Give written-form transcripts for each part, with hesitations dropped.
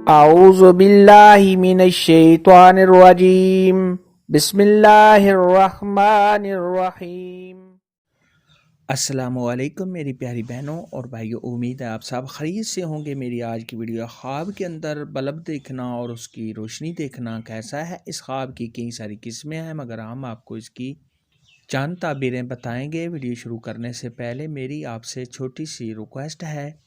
अऊज़ु बिल्लाहि मिनश्शैतानिर्रजीम बिस्मिल्लाहिर्रहमानिर्रहीम। अस्सलामुअलैकुम मेरी प्यारी बहनों और भाइयों, उम्मीद है आप सब खैरियत से होंगे। मेरी आज की वीडियो ख्वाब के अंदर बल्ब देखना और उसकी रोशनी देखना कैसा है। इस ख्वाब की कई सारी किस्में हैं, मगर हम आपको इसकी चंद ताबीरें बताएंगे। वीडियो शुरू करने से पहले मेरी आपसे छोटी सी रिक्वेस्ट है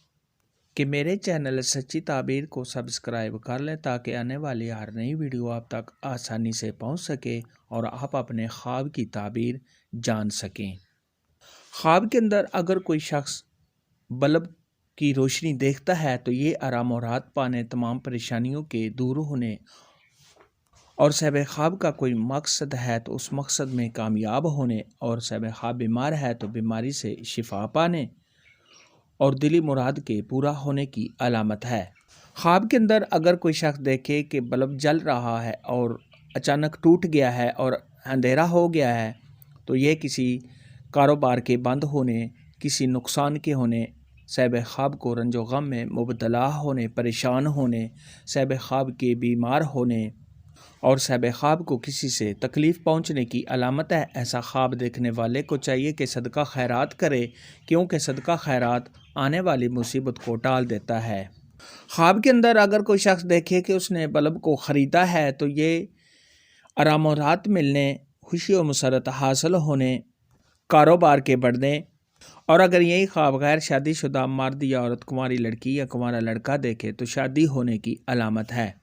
कि मेरे चैनल सच्ची ताबीर को सब्सक्राइब कर लें ताकि आने वाली हर नई वीडियो आप तक आसानी से पहुंच सके और आप अपने ख्वाब की ताबीर जान सकें। ख्वाब के अंदर अगर कोई शख्स बल्ब की रोशनी देखता है तो ये आराम और राहत पाने, तमाम परेशानियों के दूर होने और साहिब ख्वाब का कोई मकसद है तो उस मकसद में कामयाब होने, और साहिब ख्वाब बीमार है तो बीमारी से शिफा पाने और दिली मुराद के पूरा होने की अलामत है। ख्वाब के अंदर अगर कोई शख्स देखे कि बल्ब जल रहा है और अचानक टूट गया है और अंधेरा हो गया है तो ये किसी कारोबार के बंद होने, किसी नुकसान के होने, साहिब ख्वाब को रंजो गम में मुबतला होने, परेशान होने, साहिब ख्वाब के बीमार होने और साहिब ख्वाब को किसी से तकलीफ़ पहुंचने की अलामत है। ऐसा ख्वाब देखने वाले को चाहिए कि सदका खैरात करे, क्योंकि सदका खैरात आने वाली मुसीबत को टाल देता है। ख्वाब के अंदर अगर कोई शख्स देखे कि उसने बल्ब को ख़रीदा है तो ये आराम और राहत मिलने, खुशी और मसरत हासिल होने, कारोबार के बढ़ने, और अगर यही ख्वाब गैर शादीशुदा मर्द या औरत, कुंवारी लड़की या कुंवारा लड़का देखे तो शादी होने की अलामत है।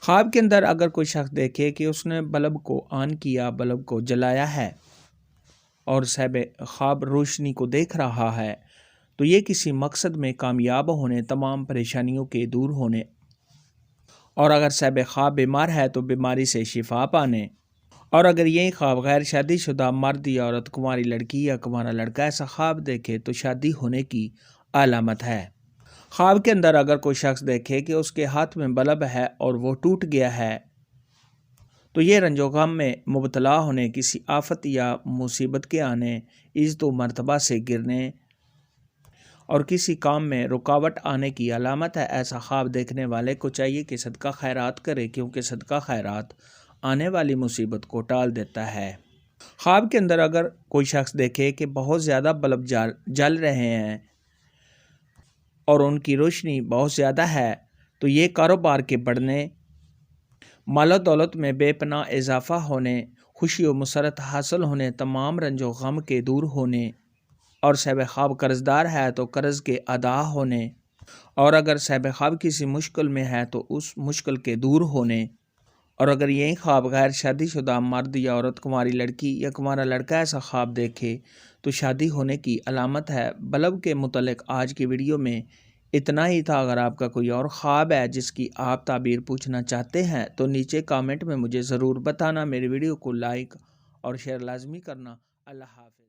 ख्वाब के अंदर अगर कोई शख्स देखे कि उसने बल्ब को ऑन किया, बल्ब को जलाया है और साहिब ख्वाब रोशनी को देख रहा है तो ये किसी मकसद में कामयाब होने, तमाम परेशानियों के दूर होने, और अगर साहिब ख्वाब बीमार है तो बीमारी से शिफा पाने, और अगर यही ख्वाब गैर शादीशुदा मर्द या औरत, कुंवारी लड़की या कुंवारा लड़का ऐसा ख्वाब देखे तो शादी होने की अलामत है। ख्वाब के अंदर अगर कोई शख्स देखे कि उसके हाथ में बल्ब है और वो टूट गया है तो ये रंजो गम में मुबतला होने, किसी आफत या मुसीबत के आने, इज़्ज़त व मर्तबा से गिरने और किसी काम में रुकावट आने की अलामत है। ऐसा ख्वाब देखने वाले को चाहिए कि सदका खैरात करे, क्योंकि सदका खैरात आने वाली मुसीबत को टाल देता है। ख्वाब के अंदर अगर कोई शख्स देखे कि बहुत ज़्यादा बल्ब जल रहे हैं और उनकी रोशनी बहुत ज़्यादा है तो ये कारोबार के बढ़ने, मालो दौलत में बेपनाह इजाफ़ा होने, खुशी व मसरत हासिल होने, तमाम रंजो गम के दूर होने, और साहिब ख्वाब कर्ज़दार है तो कर्ज़ के अदा होने, और अगर साहिब ख्वाब किसी मुश्किल में है तो उस मुश्किल के दूर होने, और अगर यही ख्वाब गैर शादीशुदा मर्द या औरत, कुंवारी लड़की या कुंवारा लड़का ऐसा ख्वाब देखे तो शादी होने की अलामत है। बल्ब के मुतल्लिक़ आज की वीडियो में इतना ही था। अगर आपका कोई और ख्वाब है जिसकी आप ताबीर पूछना चाहते हैं तो नीचे कमेंट में मुझे ज़रूर बताना। मेरी वीडियो को लाइक और शेयर लाजमी करना। अल्लाह हाफ़िज़।